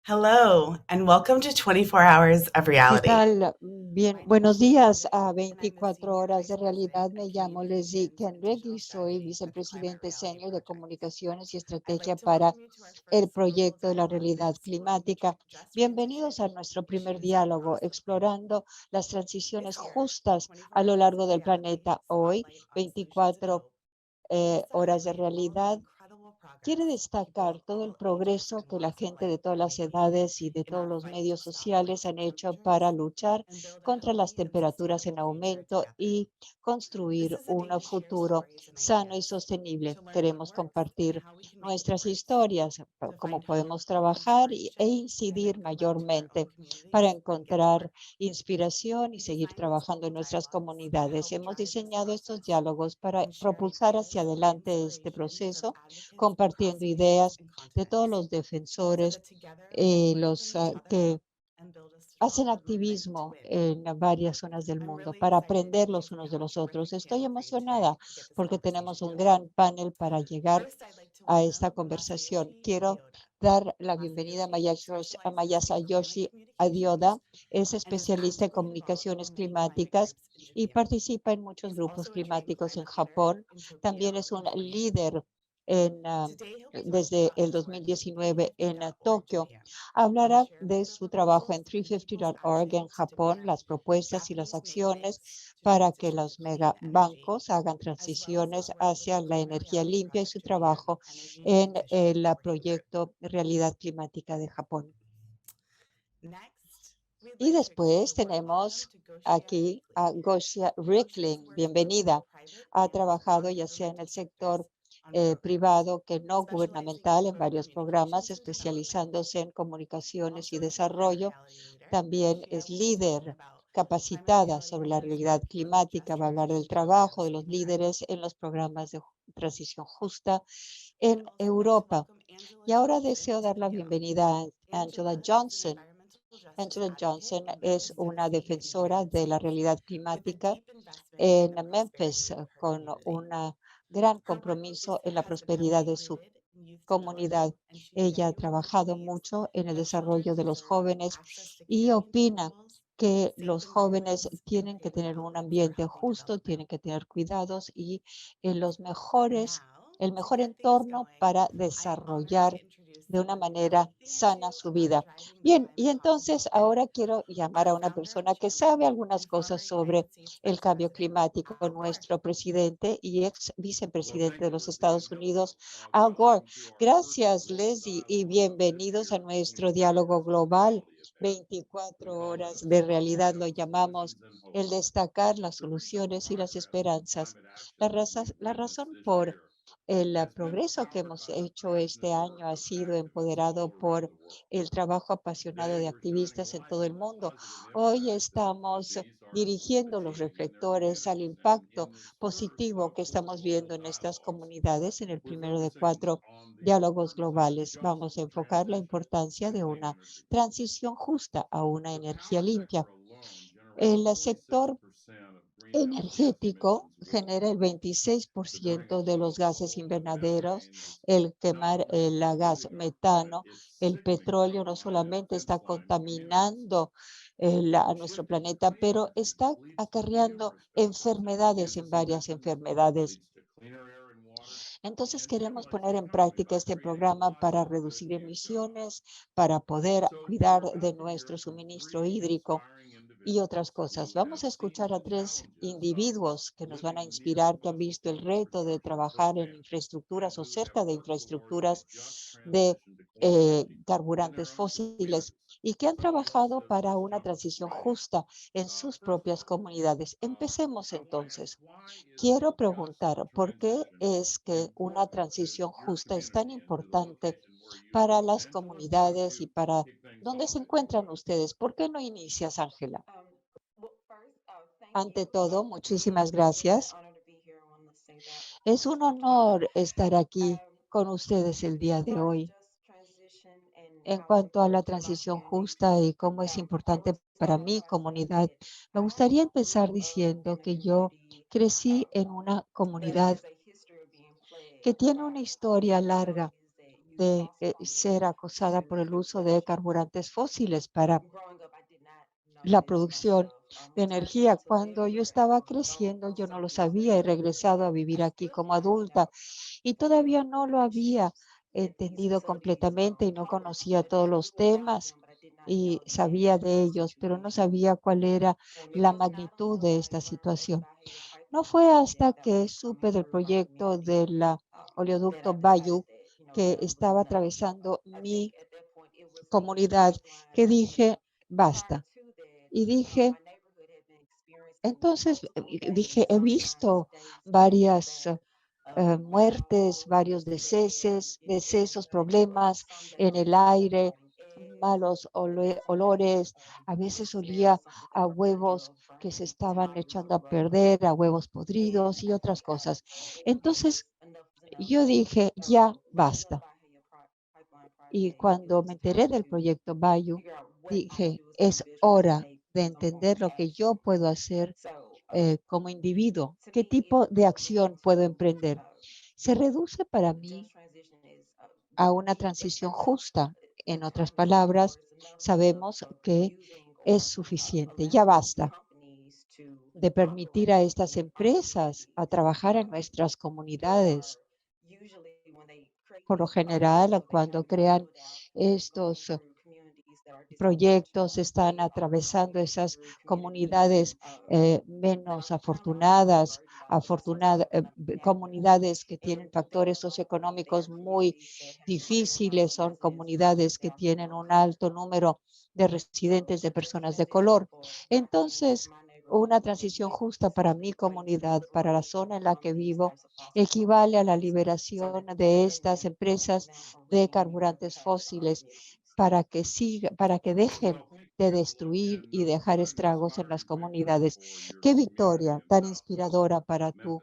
Hello, and welcome to 24 Hours of ¿Qué Reality. tal? Bien, buenos días a 24 horas de realidad. Me llamo Leslie Kendrick y soy vicepresidente senior de comunicaciones y estrategia para el proyecto de la realidad climática. Bienvenidos a nuestro primer diálogo explorando las transiciones justas a lo largo del planeta. Hoy, 24 horas de realidad quiere destacar todo el progreso que la gente de todas las edades y de todos los medios sociales han hecho para luchar contra las temperaturas en aumento y construir un futuro sano y sostenible. Queremos compartir nuestras historias, cómo podemos trabajar e incidir mayormente para encontrar inspiración y seguir trabajando en nuestras comunidades. Hemos diseñado estos diálogos para propulsar hacia adelante este proceso, compartiendo ideas de todos los defensores, que hacen activismo en varias zonas del mundo para aprender los unos de los otros. Estoy emocionada porque tenemos un gran panel para llegar a esta conversación. Quiero dar la bienvenida a Masayoshi Adioda. Es especialista en comunicaciones climáticas y participa en muchos grupos climáticos en Japón. También es un líder desde el 2019 en Tokio. Hablará de su trabajo en 350.org en Japón, las propuestas y las acciones para que los megabancos hagan transiciones hacia la energía limpia y su trabajo en el proyecto Realidad Climática de Japón. Y después tenemos aquí a Gosia Rickling. Bienvenida. Ha trabajado ya sea en el sector privado que no gubernamental en varios programas, especializándose en comunicaciones y desarrollo. También es líder capacitada sobre la realidad climática. Va a hablar del trabajo de los líderes en los programas de transición justa en Europa. Y ahora deseo dar la bienvenida a Angela Johnson. Angela Johnson es una defensora de la realidad climática en Memphis, con un gran compromiso en la prosperidad de su comunidad. Ella ha trabajado mucho en el desarrollo de los jóvenes y opina que los jóvenes tienen que tener un ambiente justo, tienen que tener cuidados y el mejor entorno para desarrollar de una manera sana su vida. Bien, y entonces ahora quiero llamar a una persona que sabe algunas cosas sobre el cambio climático, nuestro presidente y ex vicepresidente de los Estados Unidos, Al Gore. Gracias, Leslie, y bienvenidos a nuestro diálogo global. 24 horas de realidad lo llamamos, el destacar las soluciones y las esperanzas. La razón por el progreso que hemos hecho este año ha sido empoderado por el trabajo apasionado de activistas en todo el mundo. Hoy estamos dirigiendo los reflectores al impacto positivo que estamos viendo en estas comunidades en el primero de 4 diálogos globales. Vamos a enfocar la importancia de una transición justa a una energía limpia. El sector energético genera el 26% de los gases invernaderos. El quemar el gas metano, el petróleo no solamente está contaminando a nuestro planeta, pero está acarreando enfermedades en varias enfermedades. Entonces queremos poner en práctica este programa para reducir emisiones, para poder cuidar de nuestro suministro hídrico y otras cosas. Vamos a escuchar a 3 individuos que nos van a inspirar, que han visto el reto de trabajar en infraestructuras o cerca de infraestructuras de carburantes fósiles y que han trabajado para una transición justa en sus propias comunidades. Empecemos entonces. Quiero preguntar, ¿por qué es que una transición justa es tan importante para las comunidades y para dónde se encuentran ustedes? ¿Por qué no inicias, Ángela? Ante todo, muchísimas gracias. Es un honor estar aquí con ustedes el día de hoy. En cuanto a la transición justa y cómo es importante para mi comunidad, me gustaría empezar diciendo que yo crecí en una comunidad que tiene una historia larga de ser acosada por el uso de carburantes fósiles para la producción de energía. Cuando yo estaba creciendo, yo no lo sabía, he regresado a vivir aquí como adulta y todavía no lo había entendido completamente y no conocía todos los temas y sabía de ellos, pero no sabía cuál era la magnitud de esta situación. No fue hasta que supe del proyecto del oleoducto Bayou que estaba atravesando mi comunidad que dije, basta. Y dije, entonces, he visto varias muertes, varios decesos, problemas en el aire, malos olores. A veces olía a huevos que se estaban echando a perder, a huevos podridos y otras cosas. Entonces, yo dije, ya basta. Y cuando me enteré del proyecto Bayou, dije, es hora de entender lo que yo puedo hacer como individuo, qué tipo de acción puedo emprender. Se reduce para mí a una transición justa. En otras palabras, sabemos que es suficiente, ya basta de permitir a estas empresas a trabajar en nuestras comunidades. Por lo general, cuando crean estos proyectos, están atravesando esas comunidades menos afortunadas, comunidades que tienen factores socioeconómicos muy difíciles, son comunidades que tienen un alto número de residentes de personas de color. Entonces, una transición justa para mi comunidad, para la zona en la que vivo, equivale a la liberación de estas empresas de carburantes fósiles para que dejen de destruir y dejar estragos en las comunidades. Qué victoria tan inspiradora para tu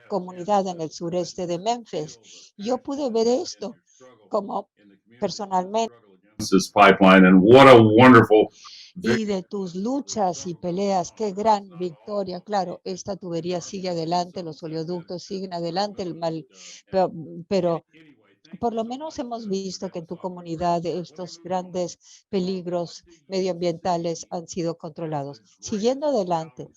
comunidad en el sureste de Memphis. Yo pude ver esto como personalmente This pipeline, and what a wonderful y victory de tus luchas y peleas. Qué gran victoria. Claro, esta tubería sigue adelante, los oleoductos siguen adelante, pero, pero por lo menos hemos visto que en tu comunidad estos grandes peligros medioambientales han sido controlados. Siguiendo adelante,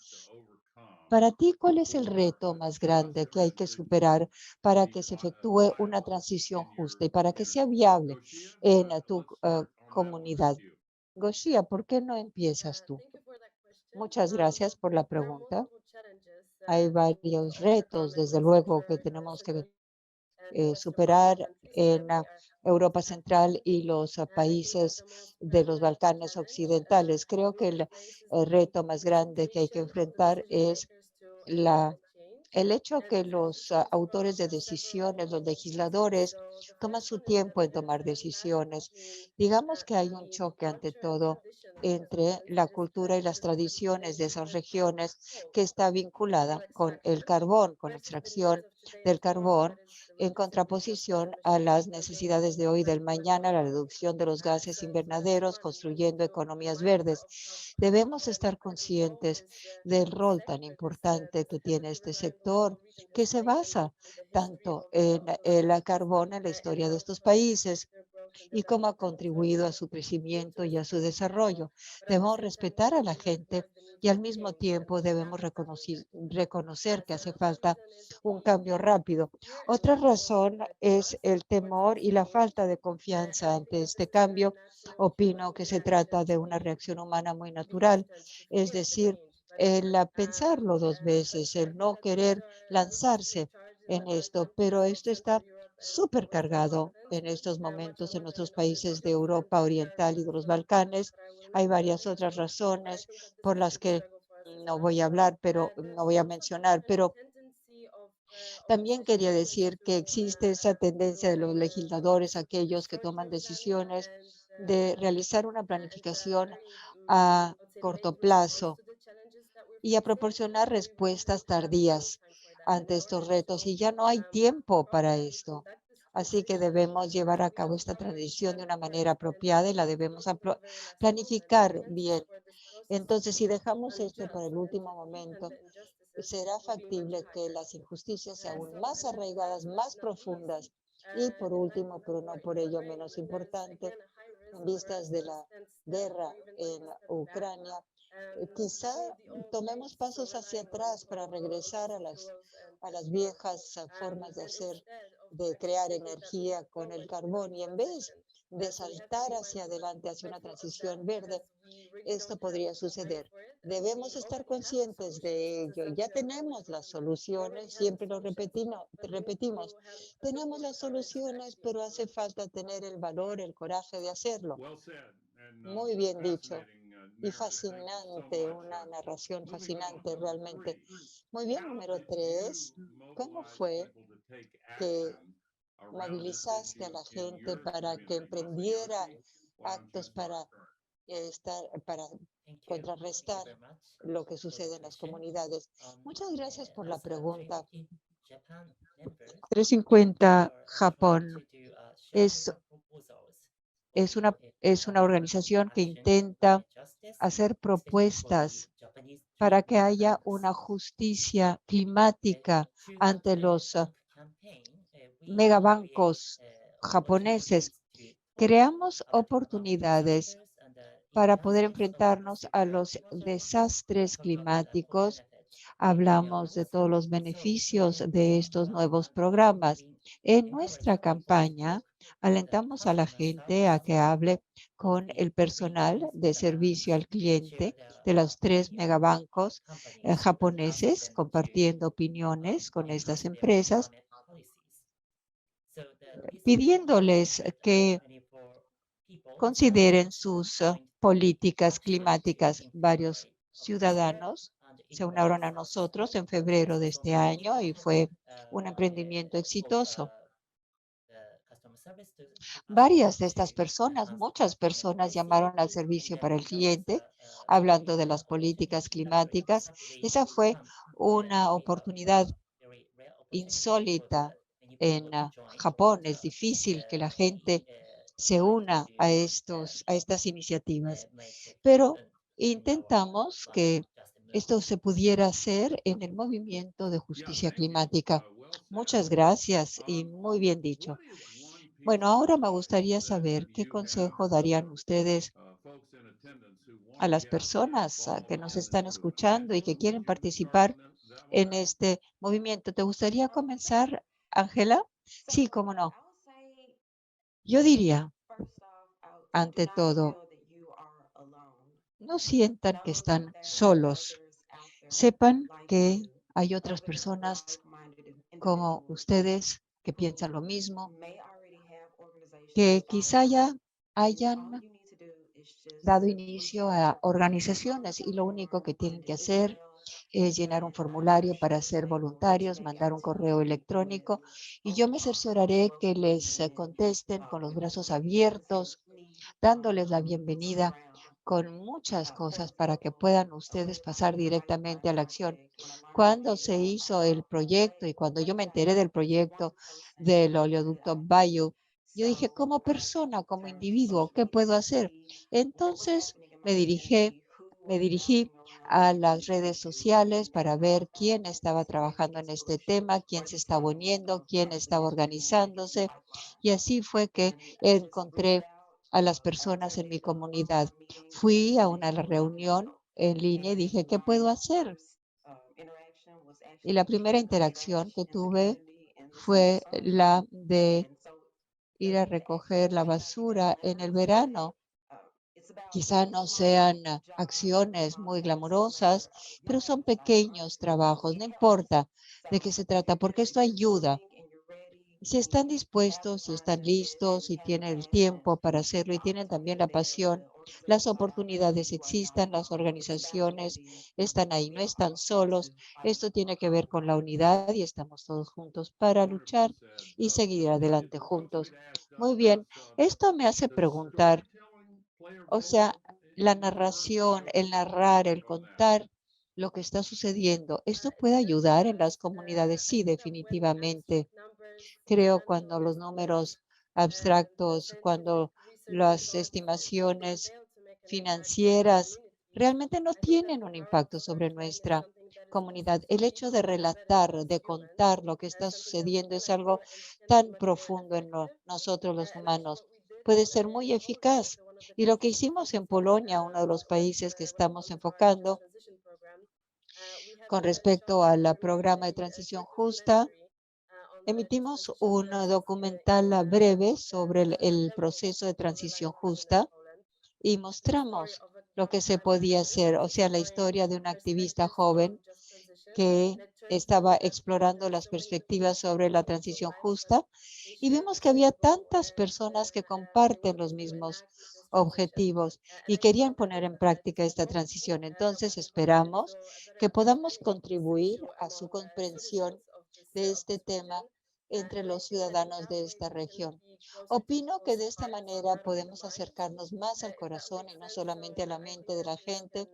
para ti, ¿cuál es el reto más grande que hay que superar para que se efectúe una transición justa y para que sea viable en tu comunidad? Goshia, ¿por qué no empiezas tú? Thank you for that question. Muchas gracias por la There are pregunta. multiple challenges Hay varios that the retos, government desde must luego, que ensure tenemos que children and the Western Balkan superar countries that en they are Europa to have. Central y los And I think that países the most de los Balcanes challenge occidentales. Creo que will el place is reto más the grande que hay que temptation for enfrentar decision es makers to la, resist change. el hecho And que the los transitions autores de have several decisiones, los phases. legisladores, So the toman first su one is the tiempo en tomar balancing act decisiones. between Digamos que hay un the choque ante culture and todo tradition of these entre regions, la which is cultura y tied to las the tradiciones de esas traditional regiones coal que está vinculada coal con el extraction carbón, con la versus the needs extracción of today's del tomorrow, carbón that is the en reducibility of contraposición carbon a emissions las or gaining necesidades de hoy y del more mañana, la renewables. reducción de los gases So for the invernaderos, government construyendo to be economías mindful verdes. of how Debemos critical estar this role conscientes is del this rol tan sector, importante this que tiene heavily este reliable sector, coal region que that's se played basa in the history tanto of en those el countries carbón en la and historia de of estos países their growth and y cómo ha development. contribuido a So su we need to crecimiento y a su respect these people, desarrollo. but at the Debemos same time, we respetar a need la to gente recognize the need y for al mismo change, and tiempo we debemos have to do that. reconocer que The hace second falta reason is un cambio rápido. fear and Otra lack of razón es trust el towards temor this y la change. falta de And confianza I think ante that this este is a very cambio. natural Opino human que se reaction trata de una reacción humana muy natural, being hesitant to es fear decir, change. But el pensarlo dos veces, el no these querer are lanzarse charges en for esto, countries pero in esto Central está Europe and the súper Western cargado Balkans, en estos much momentos en more than nuestros in países de countries in Europa the Oriental y de East los Bloc. Balcanes. But I will not Hay go varias into otras them. But I razones think that this por is a las big que struggle for us as no well. voy a hablar, pero And no there's voy a also mencionar, a pero tendency of también decision quería makers decir que existe esa tendencia de los legisladores, aquellos que toman short-term planning decisiones, de and realizar una and planificación very, a I would say, late corto response plazo to the challenges that we're y a facing, proporcionar when we really need respuestas to have some tardías time for that in ante estos order to retos. Y ya no hay tiempo para properly esto. conduct this Así que transition debemos llevar a with cabo the esta proper transición de una manera transparency apropiada y and la debemos to the very last moment. We planificar can't bien. for this process Entonces, si to be dejamos esto para unjust el and último to think and momento, the injustices será will be much factible que higher. las injusticias sean aún So más and then arraigadas, last but más not least, profundas. Y por último, pero no por ello menos importante, en vistas de la guerra en Ucrania, quizá tomemos pasos hacia atrás para regresar a las viejas formas de hacer, de crear energía con el carbón y en vez de saltar hacia adelante hacia una transición verde, esto podría suceder. Debemos estar conscientes de ello. Ya tenemos las soluciones, siempre lo repetimos. Tenemos las soluciones, pero hace falta tener el valor, el coraje de hacerlo. Muy bien dicho. Y fascinante, una narración fascinante realmente. Muy bien, número 3. ¿Cómo fue que movilizaste a la gente para que emprendiera actos para para contrarrestar lo que sucede en las comunidades? Muchas gracias por la pregunta. 350 Japón es, es una organización que intenta hacer propuestas para que haya una justicia climática ante los megabancos japoneses. Creamos oportunidades para poder enfrentarnos a los desastres climáticos. Hablamos de todos los beneficios de estos nuevos programas. En nuestra campaña, alentamos a la gente a que hable con el personal de servicio al cliente de los 3 megabancos japoneses, compartiendo opiniones con estas empresas, pidiéndoles que consideren sus políticas climáticas. Varios ciudadanos se unieron a nosotros en febrero de este año y fue un emprendimiento exitoso. Varias de estas personas, muchas personas llamaron al servicio para el cliente hablando de las políticas climáticas. Esa fue una oportunidad insólita en Japón. Es difícil que la gente se una a estas iniciativas, pero intentamos que esto se pudiera hacer en el movimiento de justicia climática. Muchas gracias y muy bien dicho. Bueno, ahora me gustaría saber qué consejo darían ustedes a las personas que nos están escuchando y que quieren participar en este movimiento. ¿Te gustaría comenzar, Ángela? Sí, cómo no. Yo diría, ante todo, no sientan que están solos. Sepan que hay otras personas como ustedes que piensan lo mismo, que quizá ya hayan dado inicio a organizaciones y lo único que tienen que hacer es llenar un formulario para ser voluntarios, mandar un correo electrónico y yo me cercioraré que les contesten con los brazos abiertos, dándoles la bienvenida con muchas cosas para que puedan ustedes pasar directamente a la acción. Cuando se hizo el proyecto y cuando yo me enteré del proyecto del oleoducto Bayou, yo dije, como persona, como individuo, ¿qué puedo hacer? Entonces me dirigí a las redes sociales para ver quién estaba trabajando en este tema, quién se estaba uniendo, quién estaba organizándose. Y así fue que encontré a las personas en mi comunidad. Fui a una reunión en línea y dije, ¿qué puedo hacer? Y la primera interacción que tuve fue la de ir a recoger la basura en el verano. Quizá no sean acciones muy glamorosas, pero son pequeños trabajos, no importa de qué se trata, porque esto ayuda. Si están dispuestos, si están listos, si tienen el tiempo para hacerlo y tienen también la pasión, las oportunidades existen, las organizaciones están ahí, no están solos. Esto tiene que ver con la unidad y estamos todos juntos para luchar y seguir adelante juntos. Muy bien, esto me hace preguntar, o sea, la narración, el narrar, el contar lo que está sucediendo, ¿esto puede ayudar en las comunidades? Sí, definitivamente. Creo cuando los números abstractos, cuando las estimaciones financieras realmente no tienen un impacto sobre nuestra comunidad. El hecho de relatar, de contar lo que está sucediendo es algo tan profundo en nosotros los humanos. Puede ser muy eficaz. Y lo que hicimos en Polonia, uno de los países que estamos enfocando con respecto al programa de transición justa, emitimos un documental breve sobre el proceso de transición justa y mostramos lo que se podía hacer, o sea, la historia de un activista joven que estaba explorando las perspectivas sobre la transición justa y vimos que había tantas personas que comparten los mismos objetivos y querían poner en práctica esta transición. Entonces, esperamos que podamos contribuir a su comprensión de este tema entre los ciudadanos de esta región. Opino que de esta manera podemos acercarnos más al corazón y no solamente a la mente de la gente.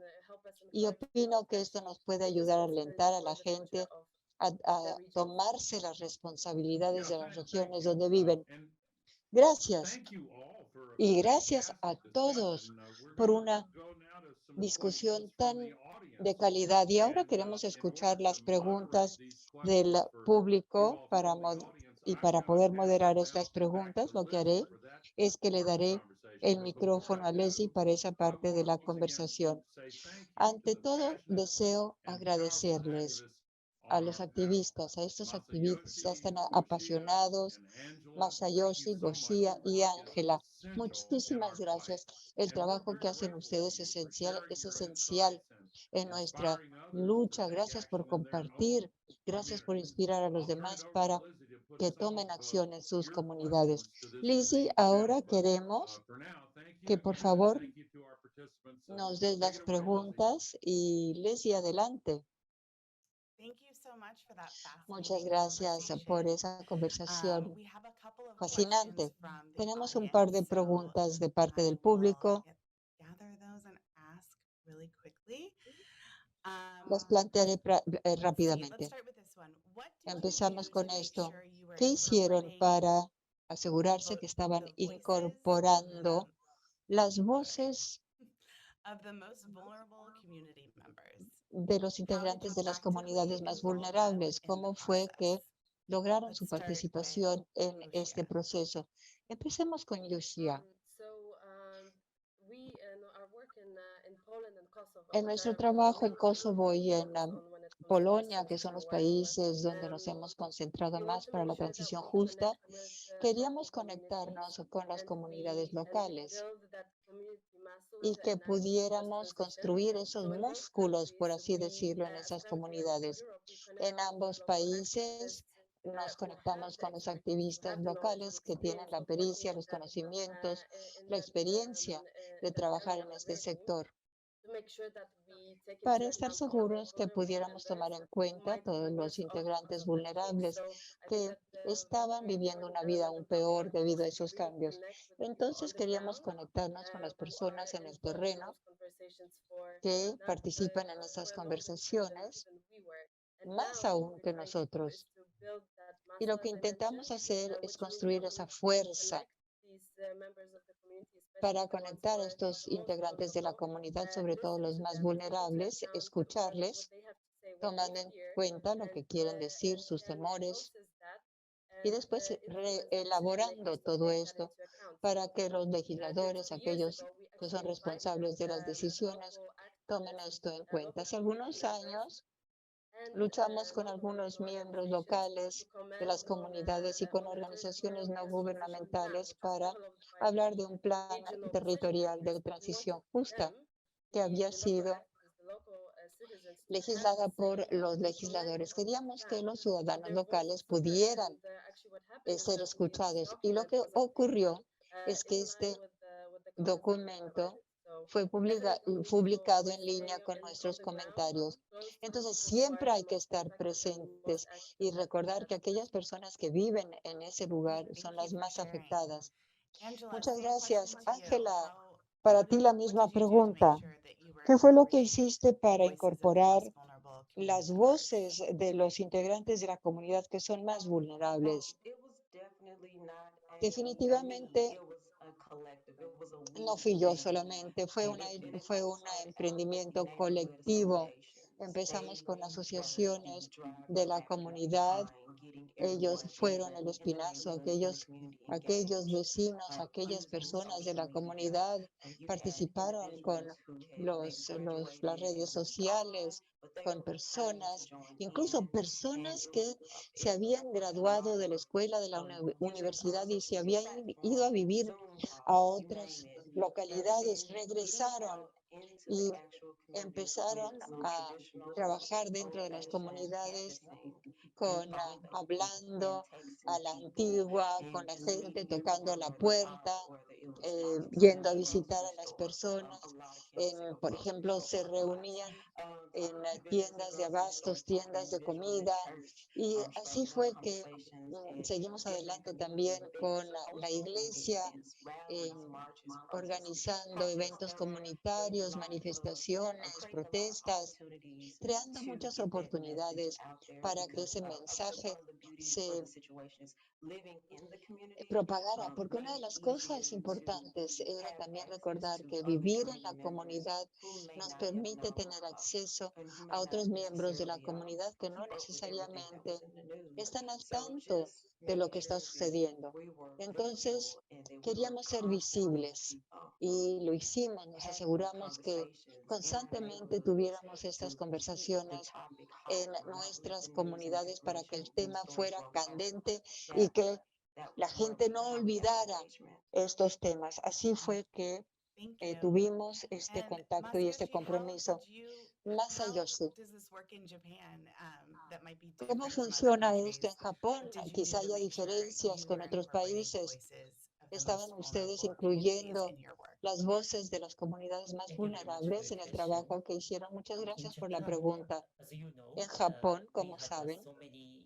Y opino que esto nos puede ayudar a alentar a la gente a tomarse las responsabilidades de las regiones donde viven. Gracias. Y gracias a todos por una discusión tan de calidad. Y ahora queremos escuchar las preguntas del público y para poder moderar estas preguntas, lo que haré es que le daré el micrófono a Leslie para esa parte de la conversación. Ante todo, deseo agradecerles a los activistas, a estos activistas tan apasionados, Masayoshi, Goshia y Ángela. Muchísimas gracias. El trabajo que hacen ustedes es esencial en nuestra lucha. Gracias por compartir. Gracias por inspirar a los demás para que tomen acción en sus comunidades. Lizzie, ahora queremos que por favor nos des las preguntas y Leslie, adelante. Muchas gracias por esa conversación fascinante. Tenemos un par de preguntas de parte del público. Las plantearé rápidamente. Empezamos con esto. ¿Qué hicieron para asegurarse que estaban incorporando las voces de los integrantes de las comunidades más vulnerables? ¿Cómo fue que lograron su participación en este proceso? Empecemos con Lucia. En nuestro trabajo en Kosovo y en Polonia, que son los países donde nos hemos concentrado más para la transición justa, queríamos conectarnos con las comunidades locales y que pudiéramos construir esos músculos, por así decirlo, en esas comunidades. En ambos países nos conectamos con los activistas locales que tienen la pericia, los conocimientos, la experiencia de trabajar en este sector, para estar seguros que pudiéramos tomar en cuenta todos los integrantes vulnerables que estaban viviendo una vida aún peor debido a esos cambios. Entonces queríamos conectarnos con las personas en el terreno que participan en esas conversaciones, más aún que nosotros. Y lo que intentamos hacer es construir esa fuerza para conectar a estos integrantes de la comunidad, sobre todo los más vulnerables, escucharles, tomando en cuenta lo que quieren decir, sus temores, y después elaborando todo esto para que los legisladores, aquellos que son responsables de las decisiones, tomen esto en cuenta. Hace algunos años luchamos con algunos miembros locales de las comunidades y con organizaciones no gubernamentales para hablar de un plan territorial de transición justa que había sido legislada por los legisladores. Queríamos que los ciudadanos locales pudieran ser escuchados. Y lo que ocurrió es que este documento fue publicado en línea con nuestros comentarios. Entonces, siempre hay que estar presentes y recordar que aquellas personas que viven en ese lugar son las más afectadas. Muchas gracias. Ángela, para ti la misma pregunta. ¿Qué fue lo que hiciste para incorporar las voces de los integrantes de la comunidad que son más vulnerables? Definitivamente no fui yo solamente, fue un emprendimiento colectivo Empezamos con asociaciones de la comunidad. Ellos fueron el espinazo, aquellos vecinos, aquellas personas de la comunidad participaron con las redes sociales, con personas, incluso personas que se habían graduado de la escuela, de la universidad y se habían ido a vivir a otras localidades, regresaron y empezaron a trabajar dentro de las comunidades hablando a la antigua, con la gente tocando la puerta, yendo a visitar a las personas. Por ejemplo, se reunían en tiendas de abastos, tiendas de comida, y así fue que seguimos adelante también con la iglesia, organizando eventos comunitarios, manifestaciones, protestas, creando muchas oportunidades para que ese mensaje se propagara, porque una de las cosas importantes era también recordar que vivir en la comunidad nos permite tener acceso a otros miembros de la comunidad que no necesariamente están al tanto de lo que está sucediendo. Entonces, queríamos ser visibles y lo hicimos, nos aseguramos que constantemente tuviéramos estas conversaciones en nuestras comunidades para que el tema fuera candente y que la gente no olvidara estos temas. Así fue que Thank you. tuvimos este And contacto y este Masayoshi, compromiso. how Masayoshi, does this work in Japan that might be ¿cómo different from other funciona esto en countries? Japón? Did you Quizá do to haya make sure diferencias you con were otros incorporating the países. voices of the ¿Estaban most ustedes vulnerable communities incluyendo in your work? las voces de las comunidades más Thank you very much for vulnerables your en el question. trabajo que hicieron? Muchas In gracias por la Japan, pregunta. as you know, En Japón, we como have saben, so many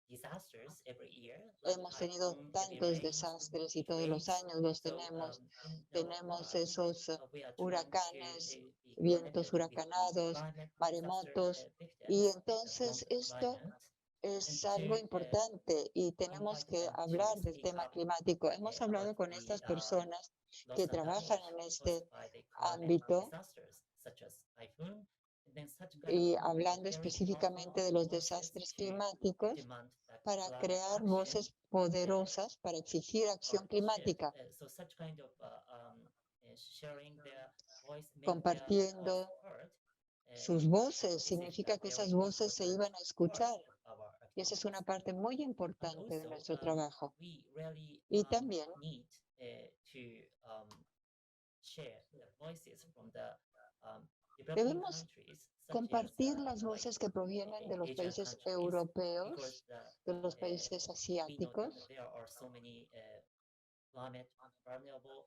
disasters every year, like hemos tenido typhoon, heavy tantos rains, desastres y heat todos los waves. años los So tenemos. in the Tenemos world, esos we are trying to huracananes, be vientos connected with the huracanados, climate maremotos. disaster Y victims that entonces want esto climate. es And algo to importante y tenemos invite que them to hablar del speak tema up climático. Hemos about hablado con the estas personas loss que and trabajan damage en caused este by the climate ámbito disasters, such as typhoon. And then such kind y of hablando very específicamente powerful de los voices desastres to climáticos demand that para climate crear action voces poderosas para exigir acción or climática, shared. So such kind of sharing their voice, make their compartiendo voice heard. sus voces. This is Significa a que very esas voces se important iban a escuchar. part of our Y esa es una activities. parte muy And importante de also, nuestro trabajo. we really Y también need to share the voices from the developing debemos countries, such compartir as las voces que provienen de los Asian países countries, europeos, because de los países we know that asiáticos, there are so many climate vulnerable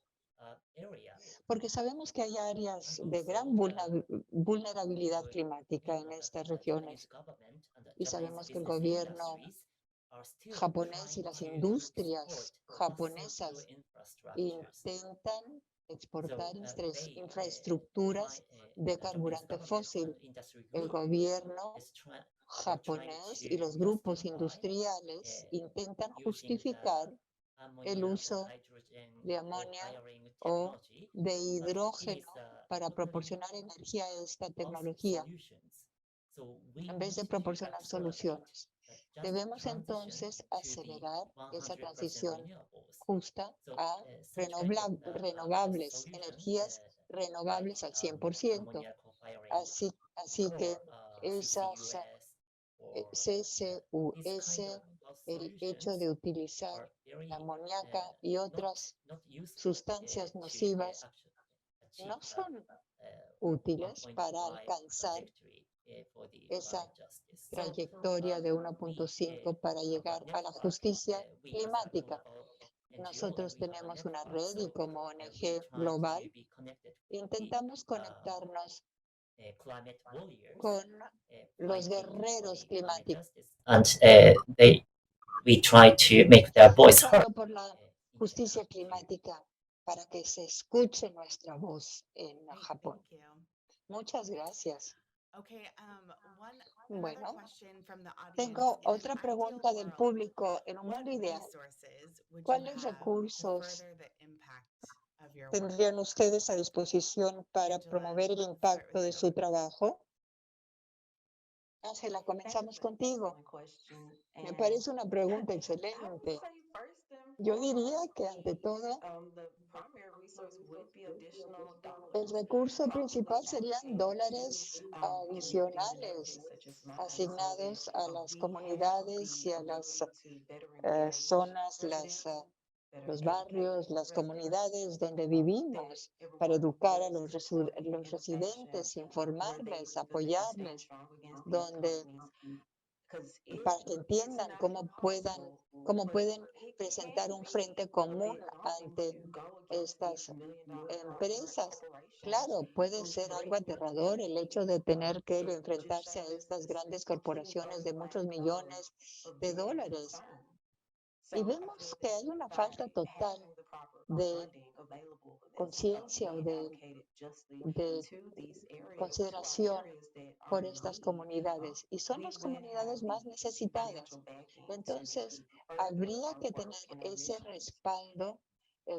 areas. porque sabemos que hay áreas And de also, gran vulnerabilidad we climática en know that estas the Japanese regiones. government and the Y Japanese sabemos que el business gobierno industries are still japonés y trying las to industrias export japonesas necessary infrastructures. intentan exportar So they infraestructuras de the Japanese carburante government fósil. and industry El group gobierno is trying japonés y to los grupos justify industriales intentan using the justificar el ammonia or uso hydrogen de or amonia firing o technology, de but it is hidrógeno para totally proporcionar energía a esta false tecnología, solutions. So we en vez need de to proporcionar accelerate soluciones. the just Debemos transition entonces to the acelerar esa 100% transición renewables. justa So a such kind of renovables, solution energías like renovables al 100%. ammonia co-firing Así que or esas CCUS or these CCUS, kind of el hecho solutions de utilizar are very la amoníaca y otras not useful sustancias to nocivas achieve no son 1.5 útiles para alcanzar trajectory for the esa climate justice. So trayectoria de we 1.5 para have a llegar a la network, justicia we as a climática. global NGO, Nosotros we have a tenemos una network, red y so como we ONG try global to be connected with the intentamos conectarnos climate warriors con los fighting for guerreros the climate climáticos, justice. And we try to make their voice heard. luchando por la in justicia Japan too. climática para que se escuche nuestra voz en Great, Japón. thank you. Muchas gracias. Okay, another Bueno, question from the audience. tengo In an otra ideal pregunta del world, público. En un what mundo ideal, resources would you ¿cuáles have to recursos further the impact of your work? tendrían ustedes a disposición para Angela, promover el let's start impacto with de you. su trabajo? Ángela, comenzamos contigo. Me parece una pregunta excelente. Yo diría que ante todo, el recurso principal serían dólares adicionales asignados a las comunidades y a las zonas, los barrios, las comunidades donde vivimos, para educar a los residentes, informarles, apoyarles, donde para que entiendan cómo pueden presentar un frente común ante estas empresas. Claro, puede ser algo aterrador el hecho de tener que enfrentarse a estas grandes corporaciones de muchos millones de dólares. Y vemos que hay una falta total de conciencia o de consideración por estas comunidades, y son las comunidades más necesitadas. Entonces, habría que tener ese respaldo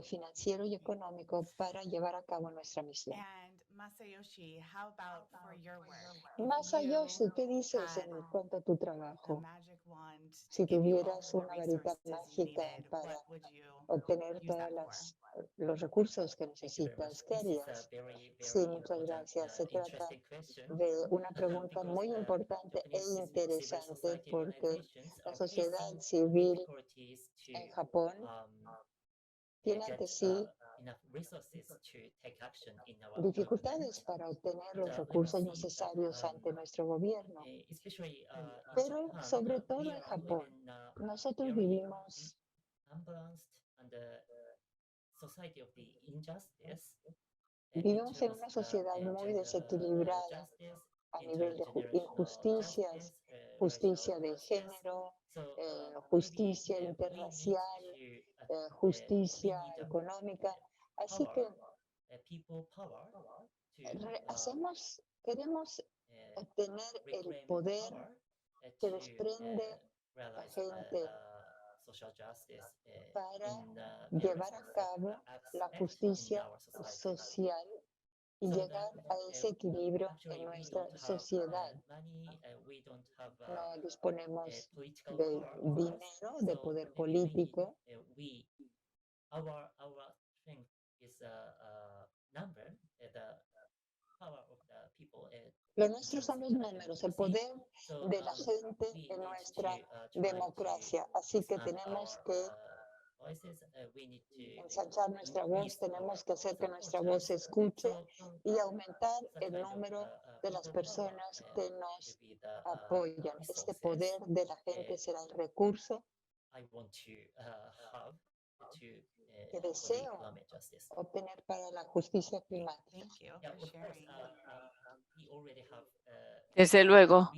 financiero y económico para llevar a cabo nuestra misión. And Masayoshi, how about for your work? If Masayoshi, you ¿qué dices had en cuanto a tu a trabajo? magic wand to Si give you all tuvieras the una varita resources you mágica needed, para what would you obtener use todos that for? los recursos que Thank you very much. necesitas, ¿qué This is a harías? very, Sí, very muchas important, gracias. Se trata interesting question. de una pregunta Because muy importante e Japanese civil interesante society porque organizations la are sociedad facing civil difficulties to en Japón tiene get ante sí enough resources to take action in our dificultades government. para obtener But los we recursos can see that, necesarios ante nuestro gobierno. especially in Pero Japan, sobre we todo are en Japón, in a nosotros very vivimos unbalanced and society of the injustice. Vivimos en una sociedad muy desequilibrada a nivel de injusticias, justicia de género, justicia interracial, justicia económica. Así que queremos obtener el poder que desprende la gente para llevar a cabo la justicia social y llegar a ese equilibrio en nuestra sociedad. No disponemos de dinero, de poder político. Lo nuestro son los números, el poder de la gente en nuestra democracia. Así que tenemos que ensanchar nuestra voz, tenemos que hacer que nuestra voz se escuche y aumentar el número de las personas que nos apoyan. Este poder de la gente será el recurso que deseo obtener para la justicia climática. Thank you for sharing. Desde luego,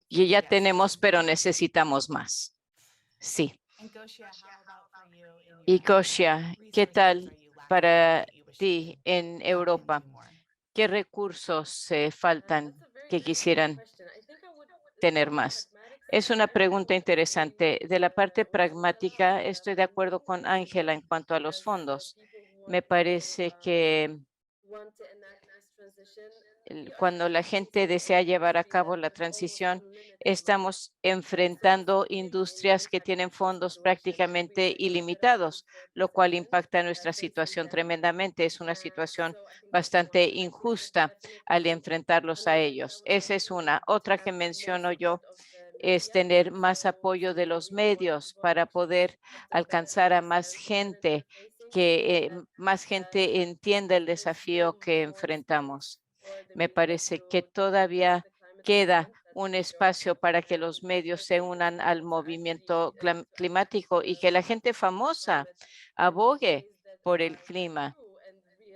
y ya Yes. tenemos, pero necesitamos más. Sí. And Goshia, how about for you in Y Europe? What Goshia, ¿qué resources tal are you lacking para that you wish ti you could en tap Europa? into more? ¿Qué recursos faltan que quisieran tener más? Es una pregunta interesante. De la parte pragmática, estoy de acuerdo con Ángela en cuanto a los fondos. Me parece que cuando la gente desea llevar a cabo la transición, estamos enfrentando industrias que tienen fondos prácticamente ilimitados, lo cual impacta nuestra situación tremendamente. Es una situación bastante injusta al enfrentarlos a ellos. Esa es una. Otra que menciono yo es tener más apoyo de los medios para poder alcanzar a más gente, que más gente entienda el desafío que enfrentamos. Me parece que todavía queda un espacio para que los medios se unan al movimiento climático y que la gente famosa abogue por el clima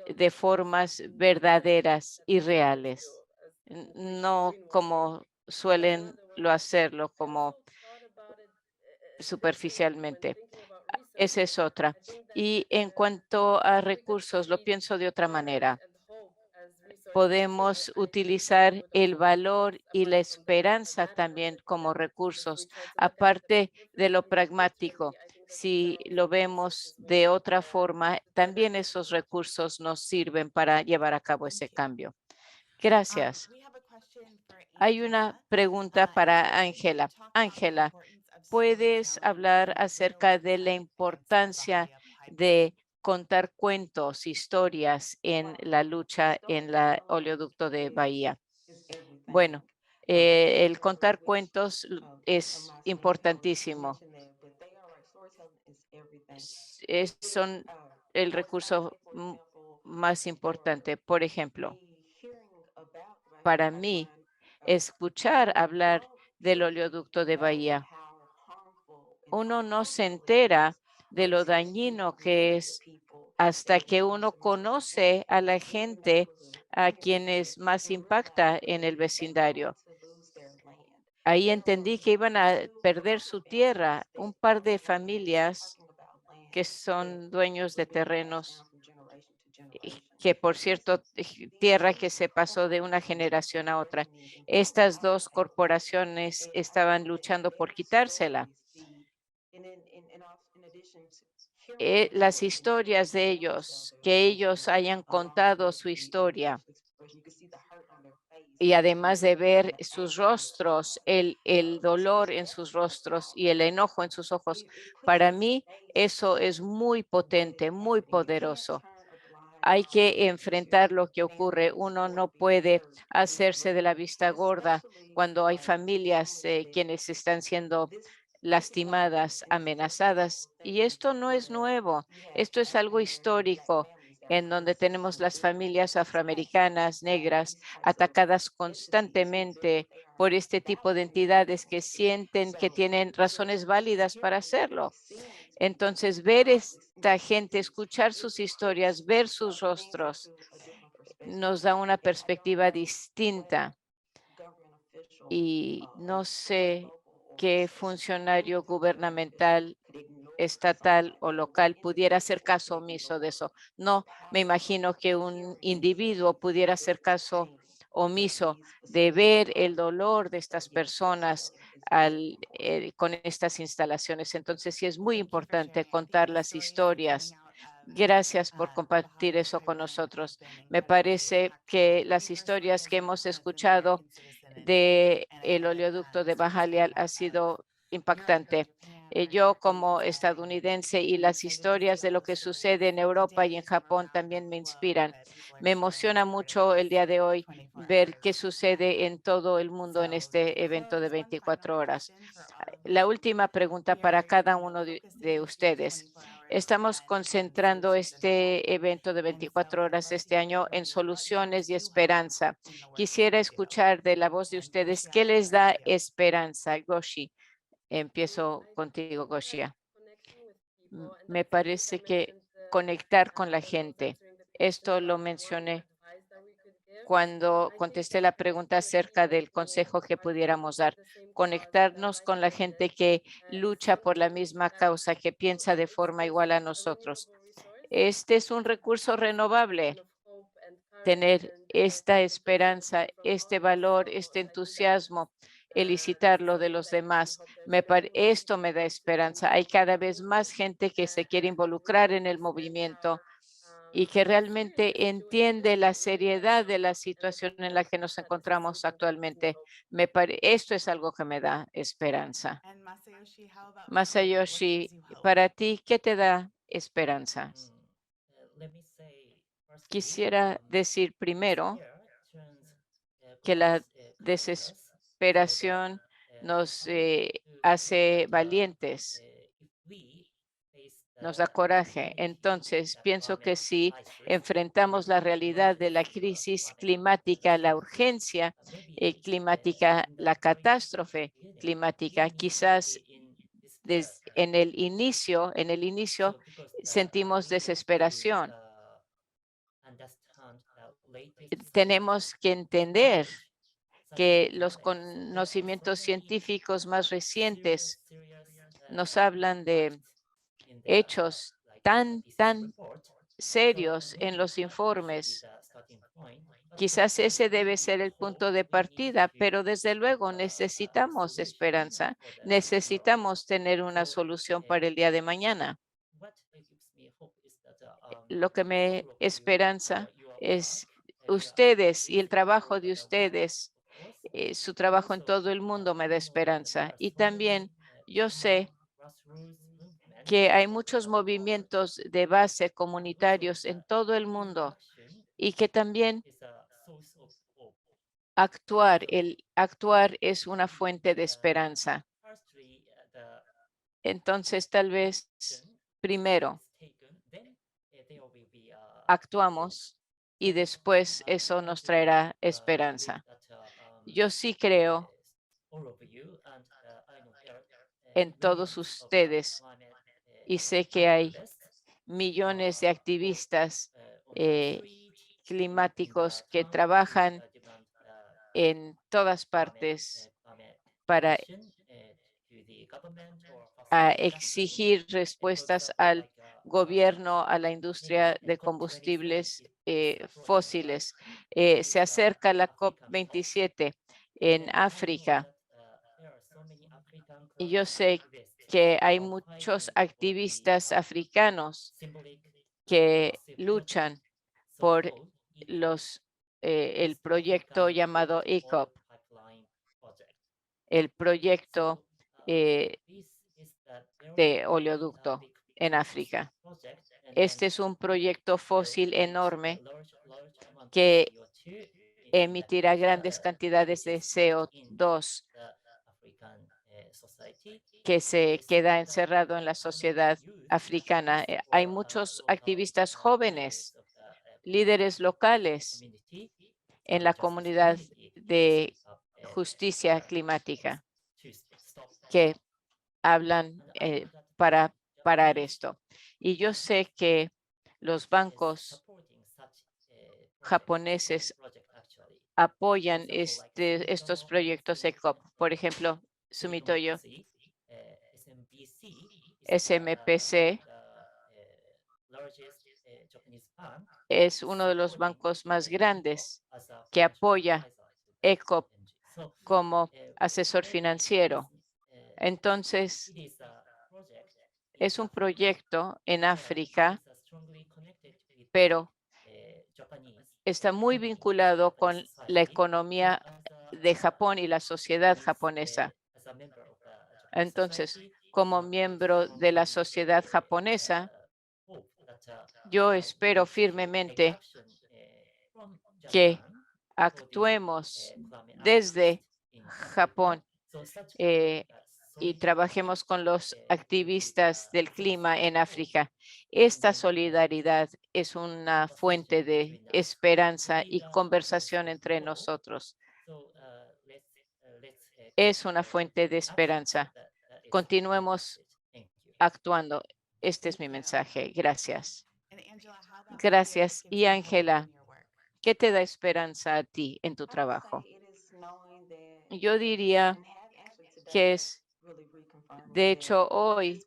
de formas verdaderas y reales, no como suelen hacerlo, como superficialmente. Esa es otra. Y en cuanto a recursos, lo pienso de otra manera. Podemos utilizar el valor y la esperanza también como recursos, aparte de lo pragmático. Si lo vemos de otra forma, también esos recursos nos sirven para llevar a cabo ese cambio. Gracias. We have a question for Hay una pregunta para Ángela. Ángela, ¿puedes hablar acerca de la importancia de contar cuentos, historias en la lucha en la oleoducto de Bahía? Bueno, el contar cuentos es importantísimo. Son el recurso más importante. Por ejemplo, para mí, escuchar hablar del oleoducto de Bahía, uno no se entera de lo dañino que es hasta que uno conoce a la gente a quienes más impacta en el vecindario. Ahí entendí que iban a perder su tierra, un par de familias que son dueños de terrenos, que por cierto, tierra que se pasó de una generación a otra. Estas dos corporaciones estaban luchando por quitársela. Las historias de ellos, que ellos hayan contado su historia y además de ver sus rostros, el dolor en sus rostros y el enojo en sus ojos, para mí eso es muy potente, muy poderoso. Hay que enfrentar lo que ocurre. Uno no puede hacerse de la vista gorda cuando hay familias quienes están siendo lastimadas, amenazadas. Y esto no es nuevo. Esto es algo histórico en donde tenemos las familias afroamericanas, negras, atacadas constantemente por este tipo de entidades que sienten que tienen razones válidas para hacerlo. Entonces, ver esta gente, escuchar sus historias, ver sus rostros, nos da una perspectiva distinta. Y no sé qué funcionario gubernamental, estatal o local pudiera hacer caso omiso de eso. No, me imagino que un individuo pudiera hacer caso omiso de ver el dolor de estas personas con estas instalaciones. Entonces, sí es muy importante contar las historias. Gracias por compartir eso con nosotros. Me parece que las historias que hemos escuchado de el oleoducto de Bajalial ha sido impactante. Yo como estadounidense y las historias de lo que sucede en Europa y en Japón también me inspiran. Me emociona mucho el día de hoy ver qué sucede en todo el mundo en este evento de 24 horas. La última pregunta para cada uno de ustedes. Estamos concentrando este evento de 24 horas este año en soluciones y esperanza. Quisiera escuchar de la voz de ustedes qué les da esperanza. Goshi, empiezo contigo, Goshia. Me parece que conectar con la gente. Esto lo mencioné cuando contesté la pregunta acerca del consejo que pudiéramos dar. Conectarnos con la gente que lucha por la misma causa, que piensa de forma igual a nosotros. Este es un recurso renovable. Tener esta esperanza, este valor, este entusiasmo, elicitarlo de los demás. Esto me da esperanza. Hay cada vez más gente que se quiere involucrar en el movimiento y que realmente entiende la seriedad de la situación en la que nos encontramos actualmente. Esto es algo que me da esperanza. Masayoshi, para ti, ¿qué te da esperanza? Quisiera decir primero que la desesperación nos hace valientes, nos da coraje. Entonces, pienso que si enfrentamos la realidad de la crisis climática, la urgencia climática, la catástrofe climática, quizás en el inicio sentimos desesperación. Tenemos que entender que los conocimientos científicos más recientes nos hablan de hechos tan serios en los informes. Quizás ese debe ser el punto de partida, pero desde luego necesitamos esperanza. Necesitamos tener una solución para el día de mañana. Lo que me esperanza es ustedes y el trabajo de ustedes su trabajo en todo el mundo me da esperanza. Y también yo sé que hay muchos movimientos de base comunitarios en todo el mundo y que también el actuar es una fuente de esperanza. Entonces, tal vez primero actuamos y después eso nos traerá esperanza. Yo sí creo en todos ustedes y sé que hay millones de activistas climáticos que trabajan en todas partes para exigir respuestas al gobierno, a la industria de combustibles fósiles. Se acerca la COP27 en África y yo sé que hay muchos activistas africanos que luchan por el proyecto llamado ECOP, el proyecto de oleoducto en África. Este es un proyecto fósil enorme que emitirá grandes cantidades de CO2 que se queda encerrado en la sociedad africana. Hay muchos activistas jóvenes, líderes locales en la comunidad de justicia climática que hablan para parar esto. Y yo sé que los bancos japoneses apoyan estos proyectos ECOP. Por ejemplo, Sumitomo SMPC es uno de los bancos más grandes que apoya ECOP como asesor financiero. Entonces, es un proyecto en África, pero está muy vinculado con la economía de Japón y la sociedad japonesa. Entonces, como miembro de la sociedad japonesa, yo espero firmemente que actuemos desde Japón y trabajemos con los activistas del clima en África. Esta solidaridad es una fuente de esperanza y conversación entre nosotros. Es una fuente de esperanza. Continuemos actuando. Este es mi mensaje. Gracias. Gracias. Y Ángela, ¿qué te da esperanza a ti en tu trabajo? Yo diría que es, de hecho, hoy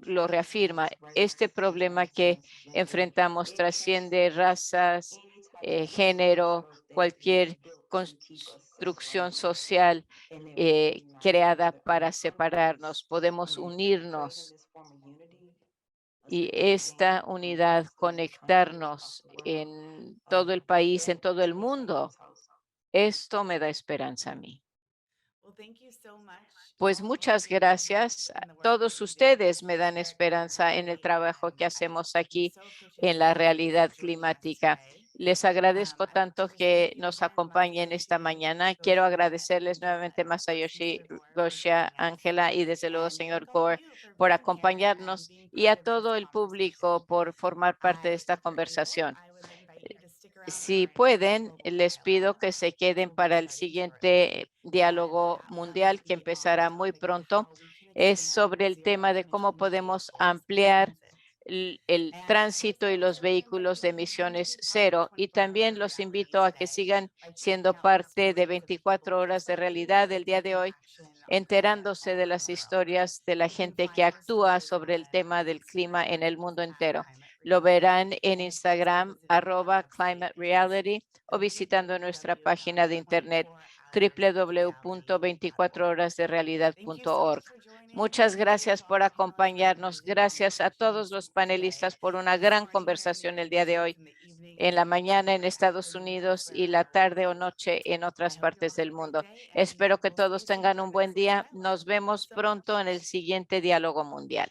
lo reafirma, este problema que enfrentamos trasciende razas, género, cualquier construcción social creada para separarnos. Podemos unirnos y esta unidad conectarnos en todo el país, en todo el mundo. Esto me da esperanza a mí. Pues muchas gracias. Todos ustedes me dan esperanza en el trabajo que hacemos aquí en la realidad climática. Les agradezco tanto que nos acompañen esta mañana. Quiero agradecerles nuevamente Masayoshi, Gosia, Ángela y desde luego señor Gore por acompañarnos y a todo el público por formar parte de esta conversación. Si pueden, les pido que se queden para el siguiente diálogo mundial que empezará muy pronto. Es sobre el tema de cómo podemos ampliar el tránsito y los vehículos de emisiones cero. Y también los invito a que sigan siendo parte de 24 horas de realidad el día de hoy, enterándose de las historias de la gente que actúa sobre el tema del clima en el mundo entero. Lo verán en Instagram, @ClimateReality, o visitando nuestra página de internet www.24horasderealidad.org. Muchas gracias por acompañarnos. Gracias a todos los panelistas por una gran conversación el día de hoy, en la mañana en Estados Unidos y la tarde o noche en otras partes del mundo. Espero que todos tengan un buen día. Nos vemos pronto en el siguiente Diálogo Mundial.